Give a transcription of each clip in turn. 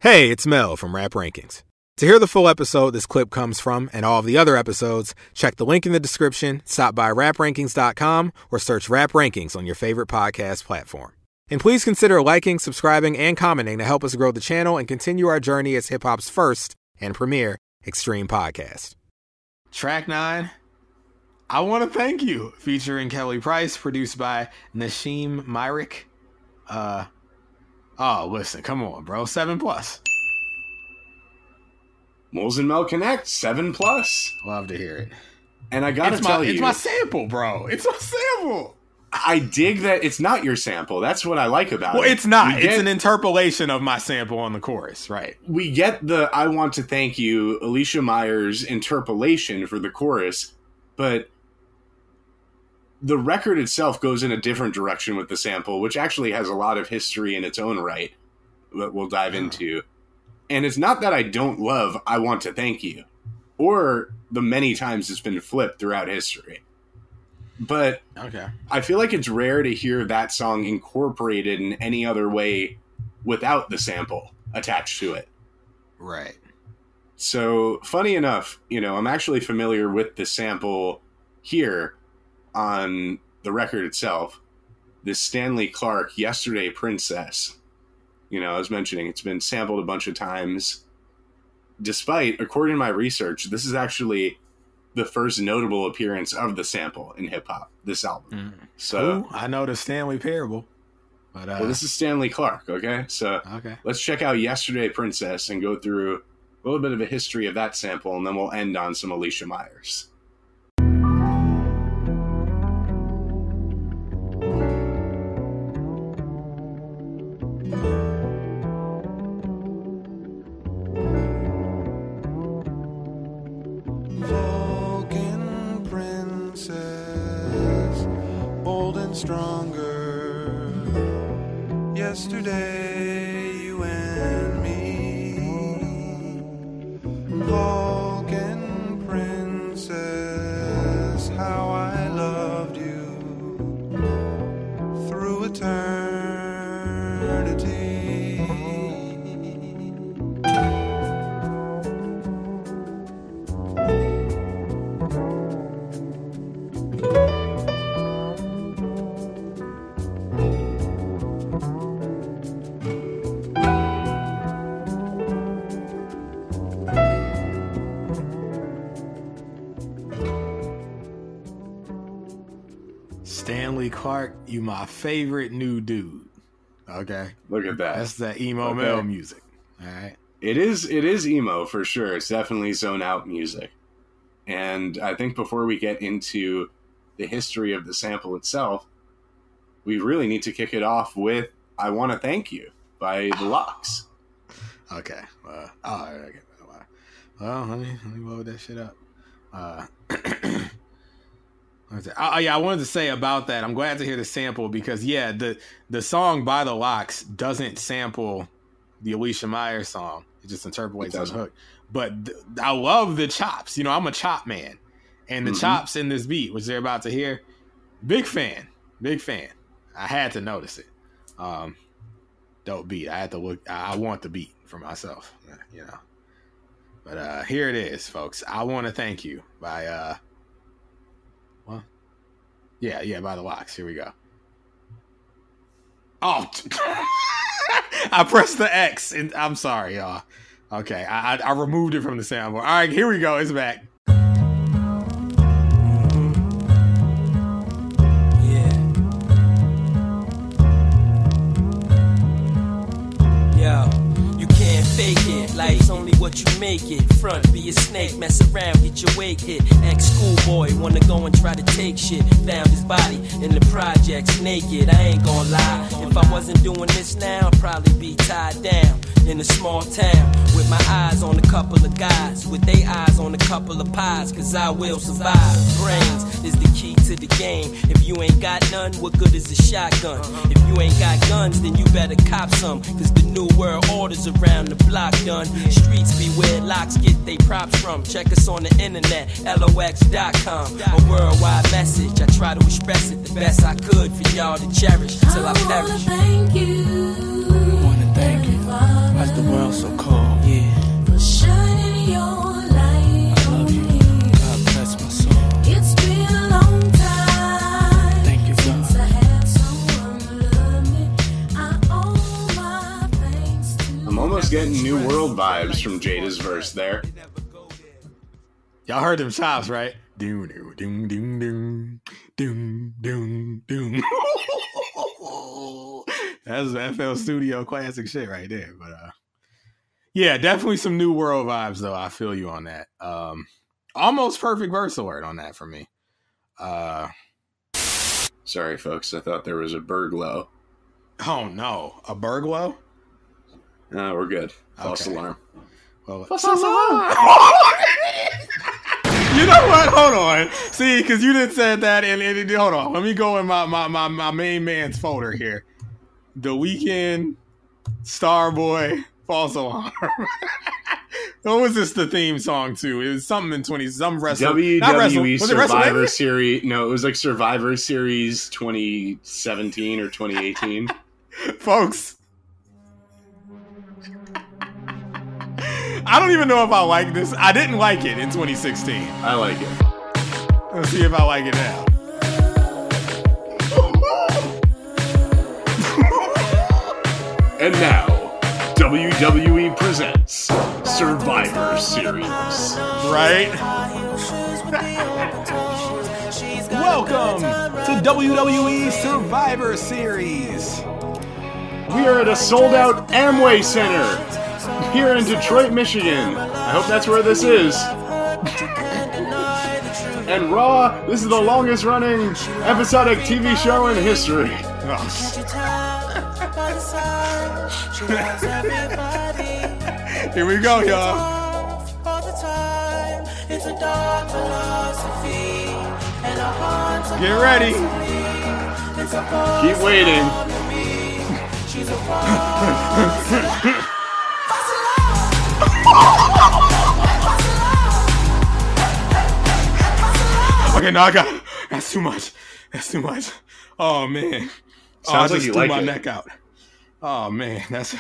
Hey, it's Mel from Rap Rankings. To hear the full episode this clip comes from and all of the other episodes, check the link in the description, stop by raprankings.com, or search Rap Rankings on your favorite podcast platform. And please consider liking, subscribing, and commenting to help us grow the channel and continue our journey as hip-hop's first and premier extreme podcast. Track 9, I Want to Thank You, featuring Kelly Price, produced by Nashim Myrick. Oh, listen, come on, bro. 7+. Moulz Mel Connect, 7+. Love to hear it. And I gotta tell you, it's my sample, bro. It's my sample. I dig that it's not your sample. That's what I like about it. Well, it's not. It's an interpolation of my sample on the chorus, right? We get the I Want to Thank You, Alicia Myers interpolation for the chorus, but the record itself goes in a different direction with the sample, which actually has a lot of history in its own right that we'll dive into. And it's not that I don't love I Want to Thank You, or the many times it's been flipped throughout history. But I feel like it's rare to hear that song incorporated in any other way without the sample attached to it. Right. So, funny enough, I'm actually familiar with the sample here on the record itself. This Stanley Clarke, Yesterday Princess. I was mentioning it's been sampled a bunch of times. Despite, according to my research, this is actually the first notable appearance of the sample in hip-hop, this album. So I know the Stanley Parable. But, well, this is Stanley Clarke, okay? So let's check out Yesterday Princess and go through a little bit of a history of that sample, and then we'll end on some Alicia Myers. Stronger. Yesterday, you and me, Vulcan princess, how I loved you through eternity. Stanley Clarke, you my favorite new dude. Okay. Look at that. That's that emo Mel music. All right. It is emo for sure. It's definitely zone out music. And I think before we get into the history of the sample itself, we really need to kick it off with I Want to Thank You by the LOX. Okay. Well, let me load that shit up. I wanted to say about that, I'm glad to hear the sample because, the song by the LOX doesn't sample the Alicia Myers song. It just interpolates the hook. But I love the chops. I'm a chop man. And the chops in this beat, which they're about to hear, big fan. I had to notice it. Dope beat. I had to look. I want the beat for myself, But here it is, folks. I Want to Thank You by... by the LOX. Here we go. Oh, I pressed the X, and I'm sorry, y'all. Okay, I removed it from the soundboard. All right, here we go. It's back. It's only what you make it. Front, be a snake, mess around, get your wig hit. Ex-schoolboy, wanna go and try to take shit. Found his body in the projects, naked. I ain't gonna lie, if I wasn't doing this now, I'd probably be tied down in a small town with my eyes on a couple of guys, with their eyes on a couple of pies, cause I will survive. Brains is the key to the game. If you ain't got none, what good is a shotgun? If you ain't got guns, then you better cop some, cause the new world order's around the block done. Streets be where LOX get they props from. Check us on the internet, LOX.com. A worldwide message, I try to express it the best I could for y'all to cherish till I perish. Thank you. Wanna thank you. Why's the world so cold? Yeah. For shining your light on me. God bless my soul. It's been a long time. Thank you, since God. I had someone who loved me. I owe my thanks to I'm almost getting New World vibes from Jada's verse there. Y'all heard them chops, right? Doom, doom, doom, doom, doom, doom, doom, doom. That's FL Studio classic shit right there. But yeah, definitely some New World vibes though. I feel you on that. Almost perfect verse alert on that for me. Sorry, folks. I thought there was a burglow. Oh no, a burglow? We're good. False Okay. alarm. Well, False alarm. you know what? Hold on. See, because you didn't said that, and hold on. Let me go in my main man's folder here. The Weeknd, Starboy, False Alarm. What was this the theme song to? It was something in 20 some wrestle. not wrestle- WWE was it Survivor WrestleMania? Series. No, it was like Survivor Series 2017 or 2018. Folks. I don't even know if I like this. I didn't like it in 2016. I like it. Let's see if I like it now. And now, WWE presents Survivor Series. Right? Welcome to WWE Survivor Series. We are at a sold-out Amway Center here in Detroit, Michigan. I hope that's where this is. And Raw, this is the longest-running episodic TV show in history. Here we go, y'all. Get ready. Keep waiting. Okay, no, I got it. That's too much. That's too much. Oh, man. Sounds I like just you threw like my it. neck out. Oh, man. That's...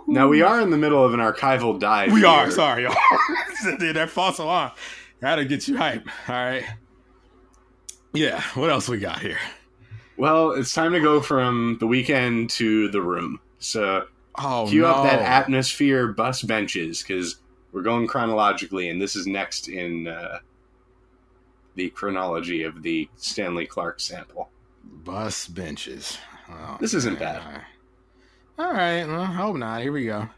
Now, we are in the middle of an archival dive. We here. are. Sorry, y'all. That false alarm. Gotta get you hype. All right. Yeah. What else we got here? Well, it's time to go from The Weeknd to The Room. So, Oh, cue no. up that atmosphere bus benches, because we're going chronologically, and this is next in the chronology of the Stanley Clark sample. Bus benches. Oh, This isn't bad. All right. Well, I hope not. Here we go.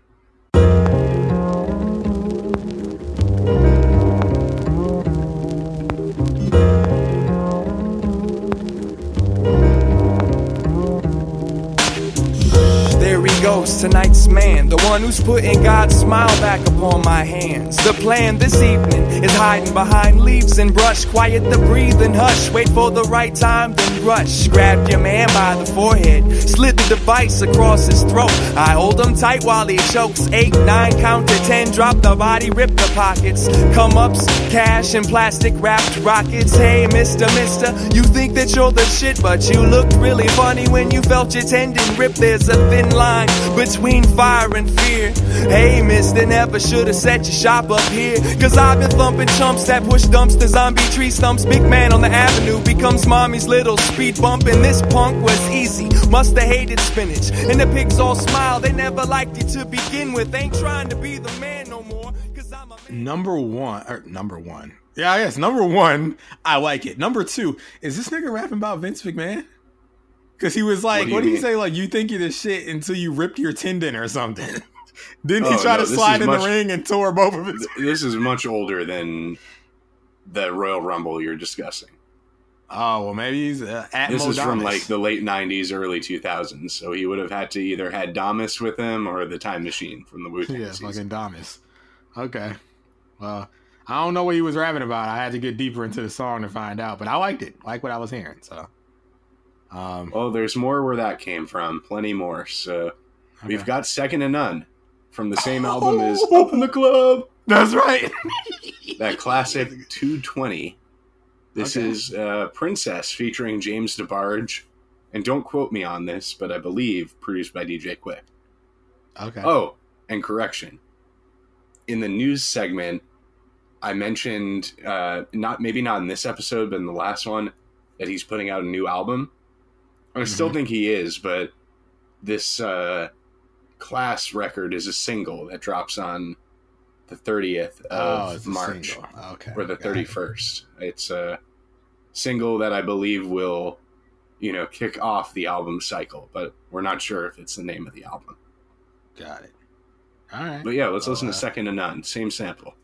There he goes, tonight's man, the one who's putting God's smile back upon my hands. The plan this evening is hiding behind leaves and brush. Quiet the breathing, hush, wait for the right time, then rush. Grab your man by the forehead, slid the device across his throat. I hold him tight while he chokes. 8, 9, count to 10, drop the body, rip the pockets. Come ups, cash and plastic wrapped rockets. Hey, mister, you think that you're the shit, but you looked really funny when you felt your tendon rip. There's a thin line between fire and fear. Hey, mister, never should've set your shop up here. Cause I've been thumping chumps that push dumps to zombie tree stumps. Big man on the avenue becomes mommy's little speed bump. And this punk was easy, must've hated spinach. And the pigs all smile, they never liked you to begin with. Ain't trying to be the man no more, cause I'm a man. Number one. Yeah, I guess number one, I like it. Number two, is this nigga rapping about Vince McMahon? Because he was like, What do you what did he mean? say? Like, you think you're the shit until you ripped your tendon or something. Didn't he Oh, try no, to this slide is in much- the ring and tore both of his? This is much older than the Royal Rumble you're discussing. Oh, well, maybe he's at This is from Modonis. like the late 90s, early 2000s. So he would have had to either had Damas with him or the Time Machine from the Wu-Tang Yeah, season. fucking Damas. Okay. Well, I don't know what he was rapping about. I had to get deeper into the song to find out, but I liked it. Like what I was hearing. So, Oh, there's more where that came from. Plenty more. So we've okay. got Second to None from the same album as Open the Club. That's right. That classic 220. This Okay. is Princess featuring James DeBarge. And don't quote me on this, but I believe produced by DJ Quick. Okay. Oh, and correction. In the news segment, I mentioned, maybe not in this episode, but in the last one, that he's putting out a new album. I still think he is, but this Class record is a single that drops on the 30th of March, or the 31st. It's a single that I believe will, kick off the album cycle, but we're not sure if it's the name of the album. Got it. All right. But yeah, let's listen to Second to None. Same sample.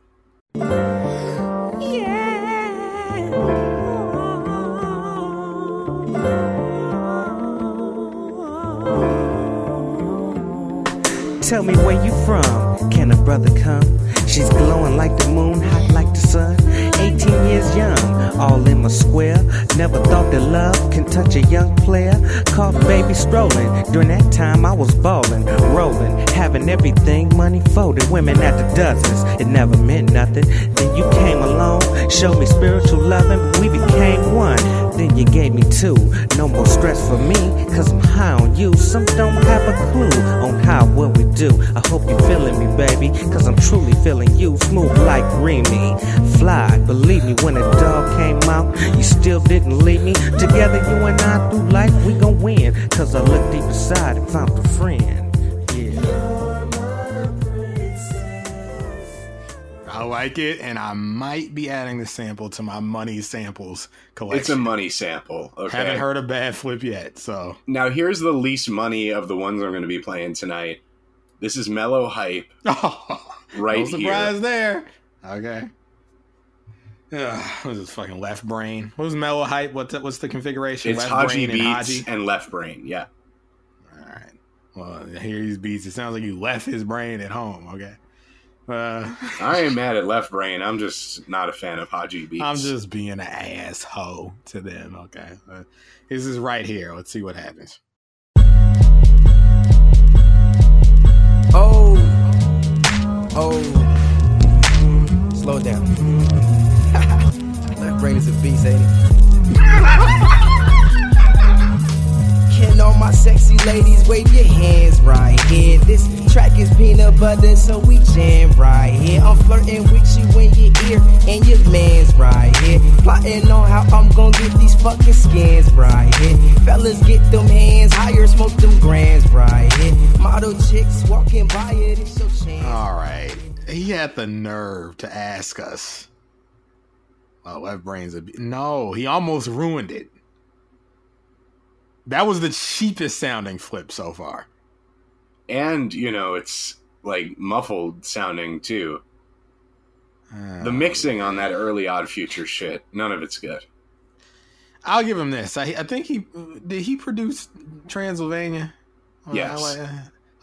Tell me where you from, can a brother come? She's glowing like the moon, hot like the sun. 18 years young, all in my square. Never thought that love can touch a young player. Caught baby strolling, during that time I was ballin', rolling, having everything money folded. Women at the dozens, it never meant nothing. Then you came along, showed me spiritual loving, but we became one. Then you gave me two, no more stress for me, cause I'm high on you. Some don't have a clue on how what we do. I hope you're feeling me, baby, cause I'm truly feeling you. Smooth like Remy, fly, believe me, when a dog came out, you still didn't leave me. Together you and I through life, we gon' win, cause I looked deep inside and found a friend. I like it, and I might be adding the sample to my money samples collection. It's a money sample. Okay. Haven't heard a bad flip yet, so. Now here's the least money of the ones I'm going to be playing tonight. This is Mellow Hype. Right no surprise here. there. Okay. What is this fucking Left Brain? What was Mellow Hype? What's the configuration? It's Left Haji Brain Beats and Left Brain, yeah. All right. Well, I hear these beats. It sounds like you left his brain at home, okay? I ain't mad at Left Brain. I'm just not a fan of Haji Beats. I'm just being an asshole to them, okay? This is right here. Let's see what happens. Slow down. Left Brain is a beast, ain't it? Can all my sexy ladies wave your hands right here? This track is peanut butter, so we jam right here. I'm flirting with you in your ear, and your man's right here. Plotting on how I'm gonna get these fucking skins right here. Fellas, get them hands higher, smoke them grands right here. Model chicks walking by it, it's your chance. All right. He had the nerve to ask us. Oh, Left Brain's no, he almost ruined it. That was the cheapest sounding flip so far. And, it's like muffled sounding too. The mixing on that early Odd Future shit, none of it's good. I'll give him this. I think did he produce Transylvania? Yes.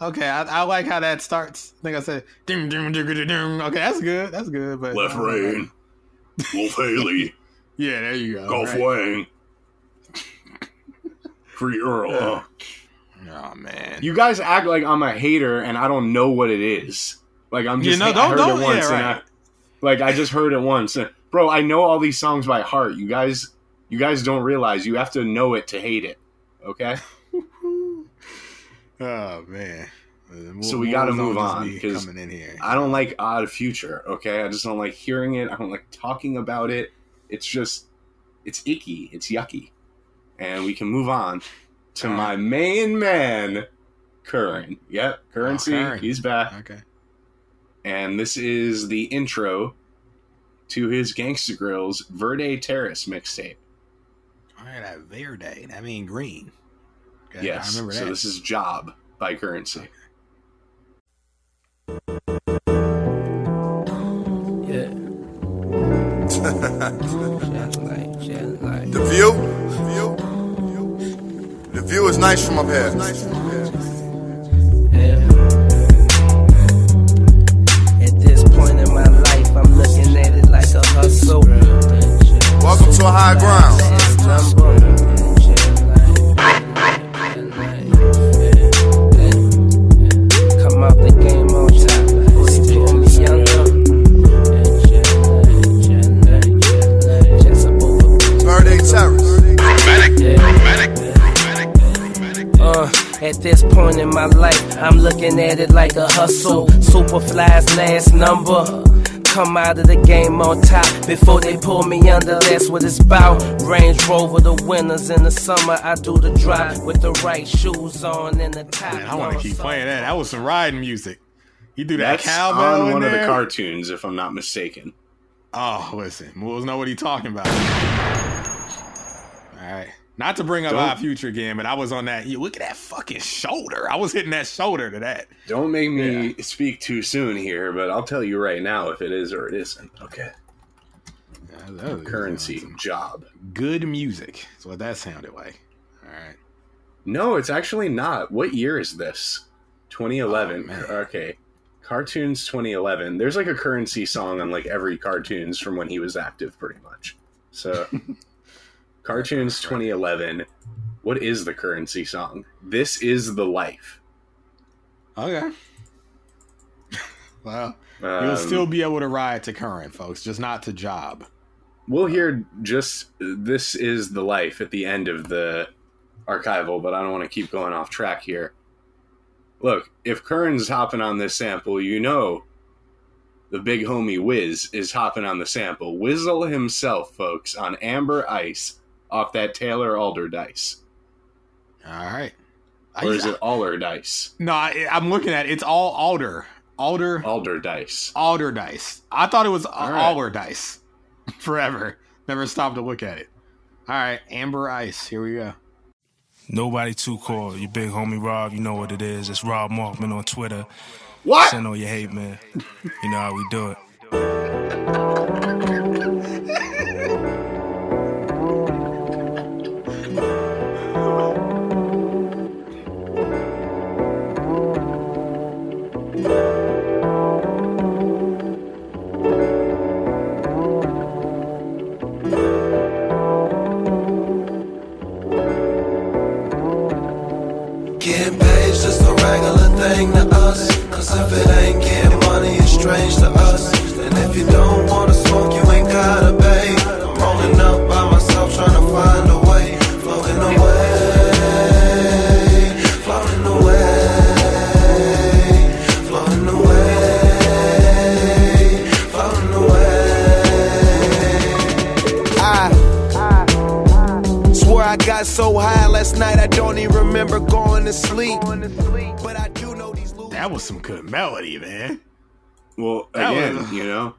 Okay, I like how that starts. I think I said, ding, ding, ding, ding, ding. Okay, that's good. That's good. But Left Brain, Wolf Haley. Yeah, there you go. Golf right. Wang. Free Earl. Oh, man. You guys act like I'm a hater and I don't know what it is. Like, I'm just, I heard it once. Yeah, right. I just heard it once. Bro, I know all these songs by heart. You guys don't realize you have to know it to hate it. Okay? Oh, man. So we got to move on because I don't like Odd Future, okay? I just don't like hearing it. I don't like talking about it. It's icky. It's yucky. And we can move on to my main man, Curran. Yep, Currency. Curran. He's back. Okay. And this is the intro to his Gangsta Grillz Verde Terrace mixtape. All right, that Verde. I mean green. Okay, yes. I remember that. So this is Job by Currency. Yeah. The view is nice from up here. At this point in my life, I'm looking at it like a hustle. Welcome to a high ground. Come out the game on top. Pull me younger. Verde Terrace. At this point in my life, I'm looking at it like a hustle. Superfly's last number. Come out of the game on top before they pull me under. That's what it's about. Range Rover the winners in the summer. I do the drop with the right shoes on and the top. Man, I want to keep playing that. That was some riding music. You do that That's cowbell on in one there? of the cartoons, if I'm not mistaken. Oh, listen, Moulz know what he talking about. All right, not to bring up Our Future again, but I was on that. Look at that fucking shoulder. I was hitting that shoulder to that. Don't make me speak too soon here, but I'll tell you right now if it is or it isn't. Okay. Currency job. Good music. That's what that sounded like. All right. No, it's actually not. What year is this? 2011. Okay. Cartoons 2011. There's like a Currency song on like every cartoons from when he was active, pretty much. So, Cartoons 2011. What is the Currency song? This Is the Life. Okay. Well, you'll still be able to ride to current, folks, just not to job. We'll hear just This Is the Life at the end of the archival, but I don't want to keep going off track here. Look, if Kern's hopping on this sample, you know the big homie Wiz is hopping on the sample. Wizzle himself, folks, on Amber Ice off that Taylor Alder dice. All right. Or is it Aller dice? No, I'm looking at it. It's all Alder. Alder dice. Alder dice. I thought it was Aller dice forever. Never stopped to look at it. All right, Amber Ice. Here we go. Nobody too cool. Your big homie Rob, you know what it is. It's Rob Markman on Twitter. What? Send all your hate, man. You know how we do it. Getting paid just a regular thing to us. Cause if it ain't getting money, it's strange to us. And if you don't wanna smoke, you ain't gotta pay. I'm rolling up by myself, trying to find a way. Floating away, floating away, floating away, floating away. I swore I got so high last night I don't even remember going to sleep. But I do know these losers. That was some good melody, man. Well, again, you know,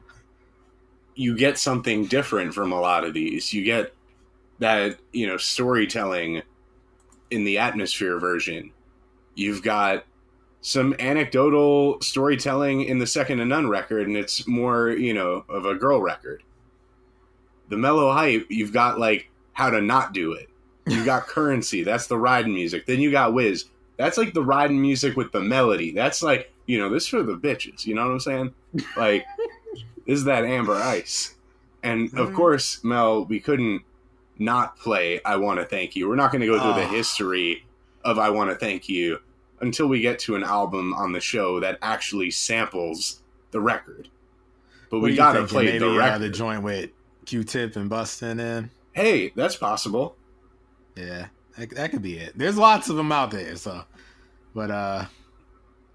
you get something different from a lot of these. You get that, you know, storytelling in the Atmosphere version. You've got some anecdotal storytelling in the Second to None record, and it's more, you know, of a girl record. The Mellow Hype, you've got, like, How to Not Do It. You got Currency, that's the riding music. Then you got Wiz. That's like the riding music with the melody. That's like, you know, this for the bitches. You know what I'm saying? Like, this is that Amber Ice. And, of course, Mel, we couldn't not play I Want to Thank You. We're not going to go through the history of I Want to Thank You until we get to an album on the show that actually samples the record. But we got to play the record. The joint with Q-Tip and Bustin' in. Hey, that's possible. Yeah, that could be it. There's lots of them out there, so. But,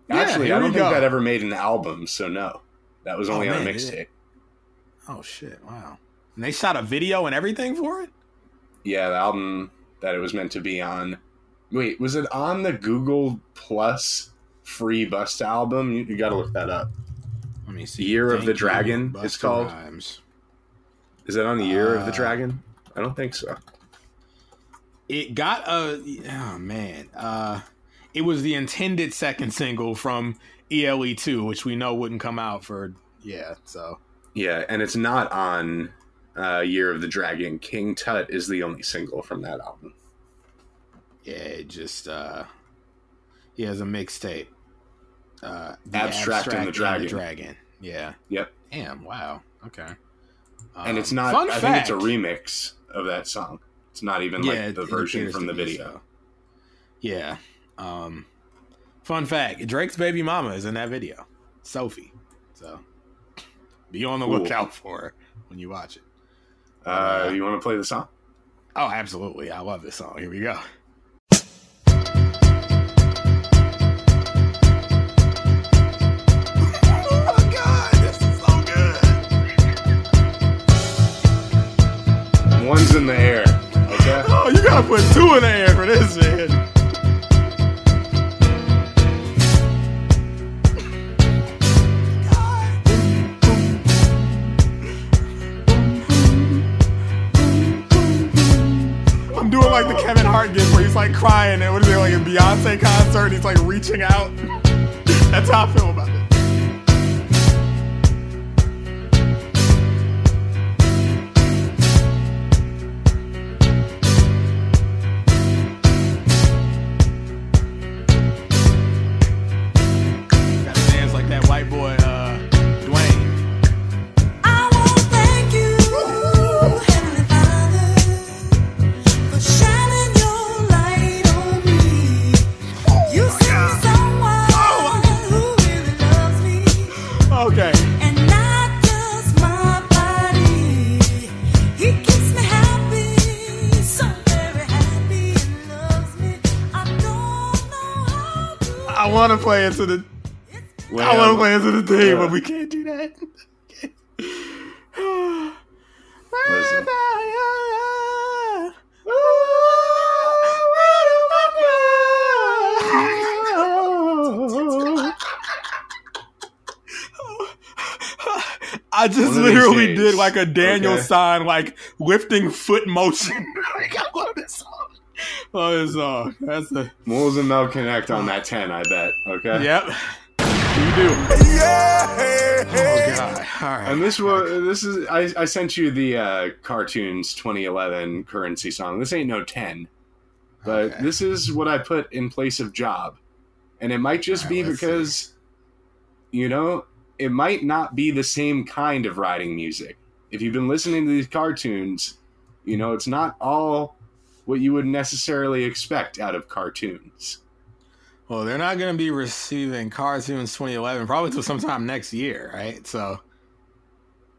actually, I don't think that ever made an album, so no. That was only on a mixtape. Oh, shit, wow. And they shot a video and everything for it? Yeah, the album that it was meant to be on. Wait, was it on the Google Plus free Busta album? You got to look that up. Let me see. Year of the Dragon, it's called. Is it on the Year of the Dragon? I don't think so. It got oh man. It was the intended second single from ELE2, which we know wouldn't come out for, so. Yeah, and it's not on Year of the Dragon. King Tut is the only single from that album. Yeah, it just, he has a mixtape. Abstract and the Dragon. Yeah. Yep. Damn, wow. Okay. And it's not, I think it's a remix of that song. It's not even like the version from the video. So. Yeah. Fun fact, Drake's baby mama is in that video. Sophie. So be on the lookout for her when you watch it. You want to play the song? Oh, absolutely. I love this song. Here we go. in the air for this shit. I'm doing like the Kevin Hart gif where he's like crying and what is it, like a Beyonce concert and he's like reaching out. That's how I feel about it. I want to play into the thing, but we can't do that. I just literally did like a Daniel sign, like lifting foot motion. Like, I love this song. Oh, this song. That's the Moulz Mel Connect on that 10, I bet. Okay. Yep. You do. Yeah. Oh god. All right. And this is I sent you the cartoons 2011 currency song. This ain't no 10, but this is what I put in place of Job, and it might just be because, you know, it might not be the same kind of riding music. If you've been listening to these cartoons, you know it's not all what you would necessarily expect out of cartoons. Well, they're not going to be receiving Cartoons 2011 probably until sometime next year, right? So,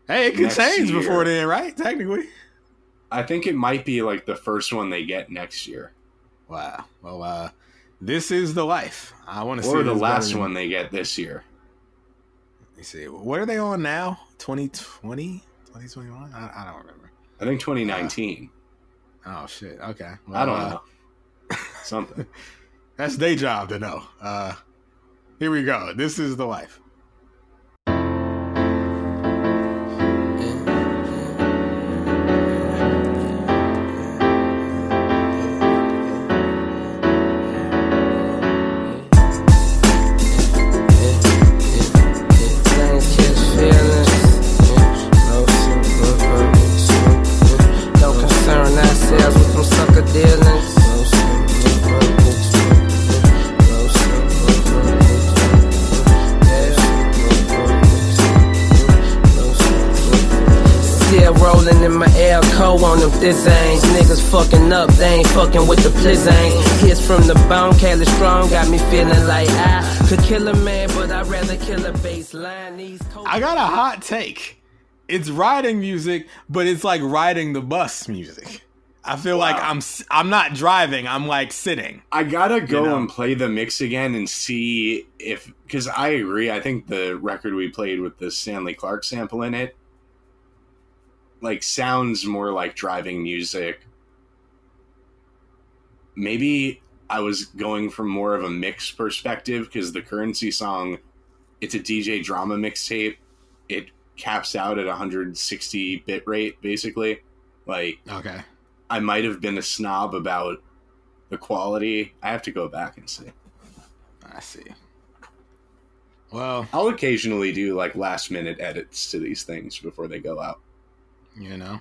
hey, it could change before then, right? Technically. I think it might be like the first one they get next year. Wow. Well, this is the life. I want to see. Or the last one they get this year. Let me see. What are they on now? 2020? 2021? I don't remember. I think 2019. Oh, shit. Okay. Well, I don't know. Something. That's their job to know. Here we go. This is the life. This ain't niggas fucking up, they ain't fucking with the plizzang. Hits from the bone, Cali strong, got me feeling like I could kill a man, but I'd rather kill a baseline. I got a hot take. It's riding music, but it's like riding the bus music. I feel like I'm not driving, I'm like sitting. I gotta go and play the mix again and see if, because I agree, I think the record we played with the Stanley Clarke sample in it like sounds more like driving music. Maybe I was going from more of a mix perspective because the currency song, it's a DJ drama mixtape. It caps out at 160 bit rate basically. Like, okay, I might have been a snob about the quality. I have to go back and see. I see. Well, I'll occasionally do like last minute edits to these things before they go out. You know,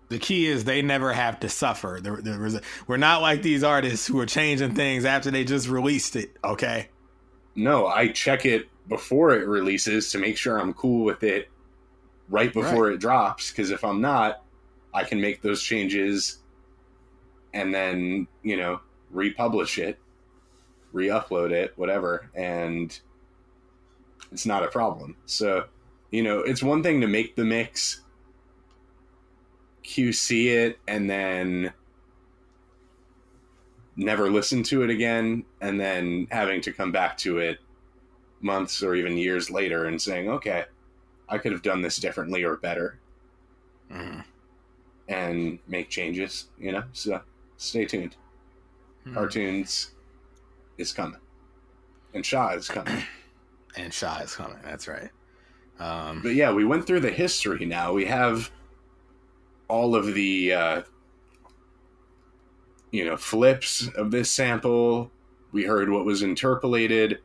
the key is they never have to suffer. We're not like these artists who are changing things after they just released it. Okay. No, I check it before it releases to make sure I'm cool with it right before it drops. Because if I'm not, I can make those changes and then, you know, republish it, re-upload it, whatever. And it's not a problem. So, you know, it's one thing to make the mix, QC it, and then never listen to it again, and then having to come back to it months or even years later and saying, okay, I could have done this differently or better, and make changes, you know? So Stay tuned. Cartoons is coming. And Shaw is coming. And Shaw is coming. That's right. But yeah, we went through the history now. We have all of the, flips of this sample. We heard what was interpolated.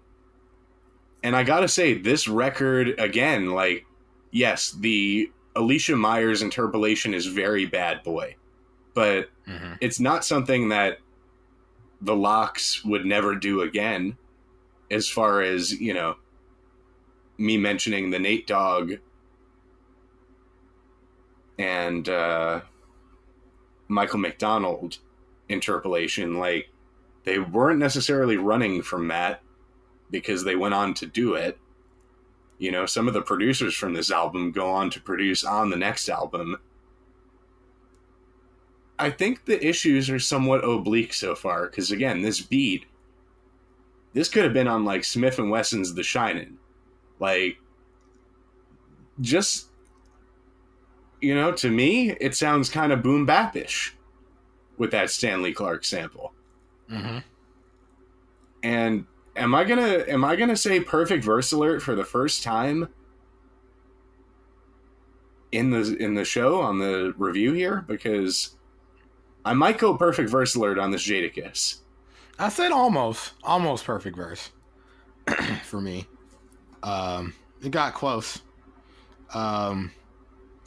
And I gotta say, this record, again, like, yes, the Alicia Myers interpolation is very bad boy. But it's not something that the LOX would never do again, as far as, me mentioning the Nate Dogg and Michael McDonald interpolation. Like, they weren't necessarily running from that because they went on to do it. Some of the producers from this album go on to produce on the next album. I think the issues are somewhat oblique so far, because again, this beat, this could have been on like Smith & Wesson's The Shining. Like, just, to me, it sounds kind of boom bap-ish with that Stanley Clarke sample. And am I gonna say perfect verse alert for the first time in the show, on the review here? Because I might go perfect verse alert on this Jadakiss. I said almost perfect verse for me. It got close. Did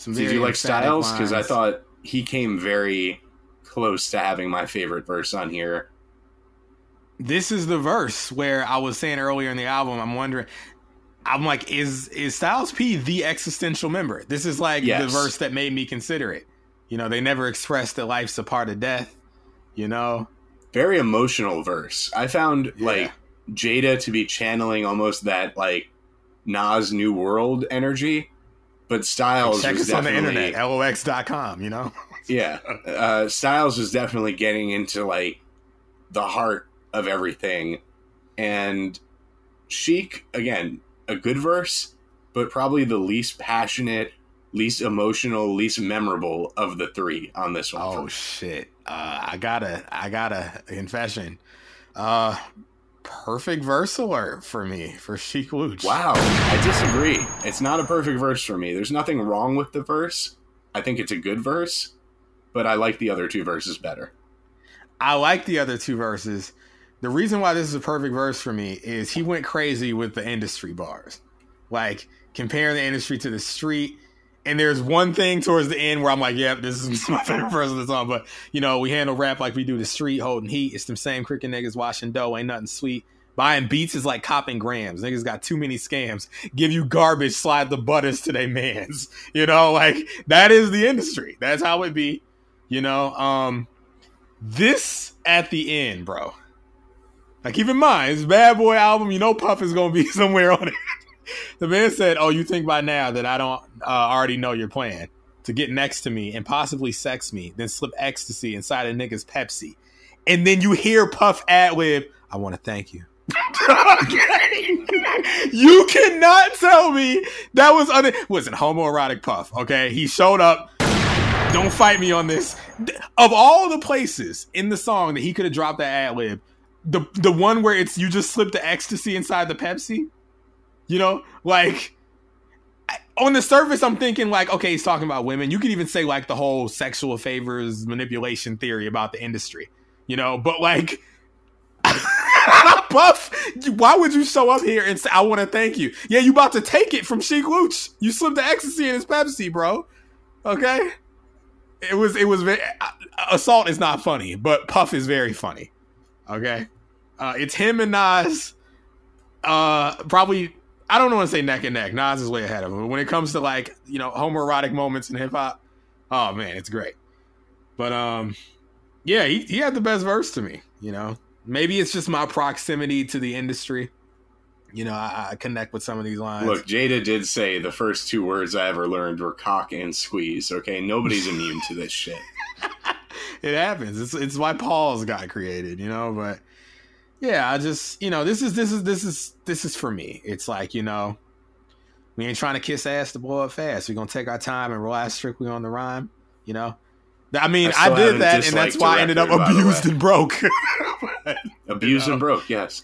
you like Styles? Because I thought he came very close to having my favorite verse on here. This is the verse where I was saying earlier in the album, I'm like, is Styles P the existential member? This is like the verse that made me consider it. They never expressed that life's a part of death, Very emotional verse. I found, like, Jada to be channeling almost that, like, Nas New World energy, but Styles check was us on the definitely... internet, LOX.com, Yeah. Styles was definitely getting into, like, the heart of everything. And Chic, again, a good verse, but probably the least passionate, least emotional, least memorable of the three on this one. Oh shit! I got a confession. Perfect verse alert for me for Chic Luch. Wow, I disagree. It's not a perfect verse for me. There's nothing wrong with the verse. I think it's a good verse, but I like the other two verses better. I like the other two verses. The reason why this is a perfect verse for me is he went crazy with the industry bars, like comparing the industry to the street. And there's one thing towards the end where I'm like, yep, this is my favorite verse of the song. But, we handle rap like we do the street, holding heat. It's them same cricket niggas washing dough, ain't nothing sweet. Buying beats is like copping grams. Niggas got too many scams. Give you garbage, slide the butters to they mans. Like, that is the industry. That's how it be. This at the end, bro. Now, keep in mind, it's a Bad Boy album. Puff is going to be somewhere on it. The man said, oh, you think by now that I don't already know your plan to get next to me and possibly sex me, then slip ecstasy inside a nigga's Pepsi. And then you hear Puff ad-lib, I want to thank you. Okay. You cannot tell me that was wasn't homoerotic Puff, okay? He showed up. Don't fight me on this. Of all the places in the song that he could have dropped that ad-lib, the one where it's you just slip the ecstasy inside the Pepsi, like, on the surface, I'm thinking, like, okay, he's talking about women. You could even say, like, the whole sexual favors manipulation theory about the industry, but, like, Puff, why would you show up here and say, I want to thank you? Yeah, you about to take it from Chic Luch. You slipped the ecstasy in his Pepsi, bro. Okay? It was very... Assault is not funny, but Puff is very funny. Okay? It's him and Nas, probably... I don't want to say neck and neck. Nas is way ahead of him. But when it comes to, like, homoerotic moments in hip hop, oh man, it's great. But yeah, he had the best verse to me. Maybe it's just my proximity to the industry. I connect with some of these lines. Look, Jada did say the first two words I ever learned were cock and squeeze. Okay, nobody's immune to this shit. It happens. It's why Paul's got created. But. Yeah, I just, this is for me. It's like, we ain't trying to kiss ass to blow up fast. We're going to take our time and rely strictly on the rhyme, I mean, I still I did haven't that, and disliked that's why I the ended up record, by the abused way. and broke. Abused and broke, yes.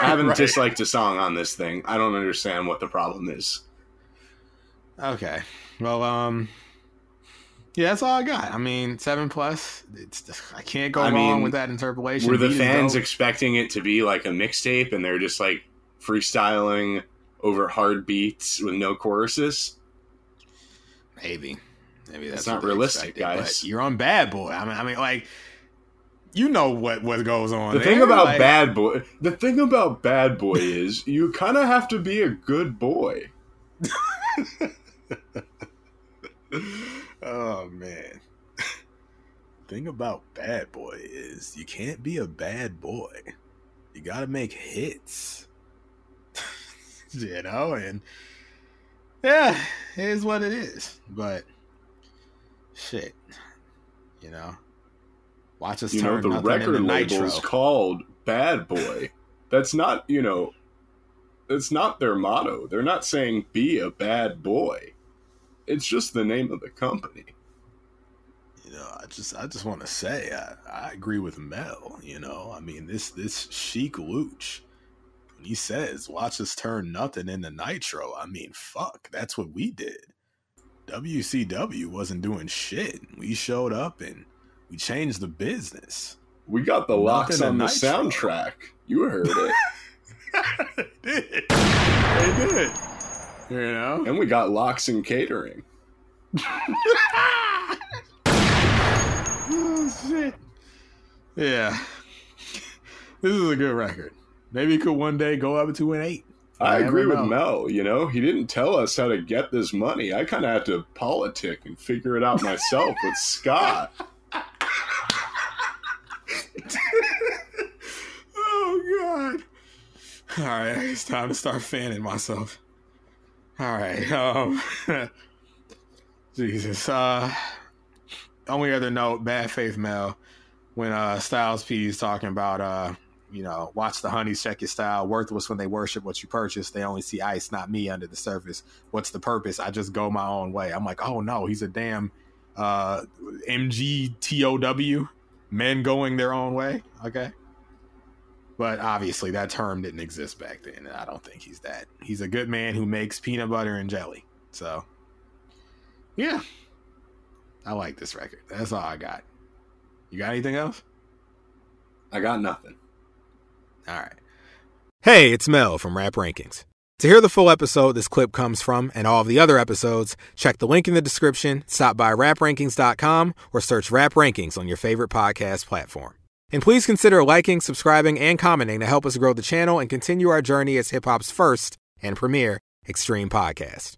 I haven't Right. disliked a song on this thing. I don't understand what the problem is. Okay. Well, yeah, that's all I got. I mean, 7+. I can't go wrong with that interpolation. Were the Beat is fans dope. expecting it to be like a mixtape and they're just like freestyling over hard beats with no choruses? Maybe that's It's not what they realistic, expected, guys. but you're on Bad Boy. I mean, like, you know what goes on. The there. thing about like, Bad Boy is you kind of have to be a good boy. Oh man. Thing about Bad Boy is you can't be a bad boy. You gotta make hits. You know, and yeah, it is what it is. But shit, you know, watch us turn The nothing record into label nitro. is called Bad Boy. That's not, it's not their motto. They're not saying be a bad boy. It's just the name of the company. I just want to say I agree with Mel. I mean this chic Luch, when he says watch us turn nothing into nitro. I mean, fuck, that's what we did. WCW wasn't doing shit. We showed up and we changed the business. We got the LOX Nothing on the nitro. soundtrack. You heard it. They did. And we got LOX in catering. Oh shit. Yeah. This is a good record. Maybe it could one day go up to an 8. I You agree never with know. Mel. He didn't tell us how to get this money. I kind of had to politic and figure it out myself with Scott. Oh god. All right, it's time to start fanning myself. All right. Jesus. Only other note, Bad Faith Mel, when Styles P is talking about watch the honeys check your style, worthless when they worship what you purchase, they only see ice, not me under the surface. What's the purpose? I just go my own way. I'm like, oh no, he's a damn MGTOW, men going their own way. Okay. But obviously that term didn't exist back then. I don't think he's that. He's a good man who makes peanut butter and jelly. So yeah, I like this record. That's all I got. You got anything else? I got nothing. All right. Hey, it's Mel from Rap Rankings. To hear the full episode this clip comes from and all of the other episodes, check the link in the description, stop by raprankings.com, or search Rap Rankings on your favorite podcast platform. And please consider liking, subscribing, and commenting to help us grow the channel and continue our journey as hip-hop's first and premier extreme podcast.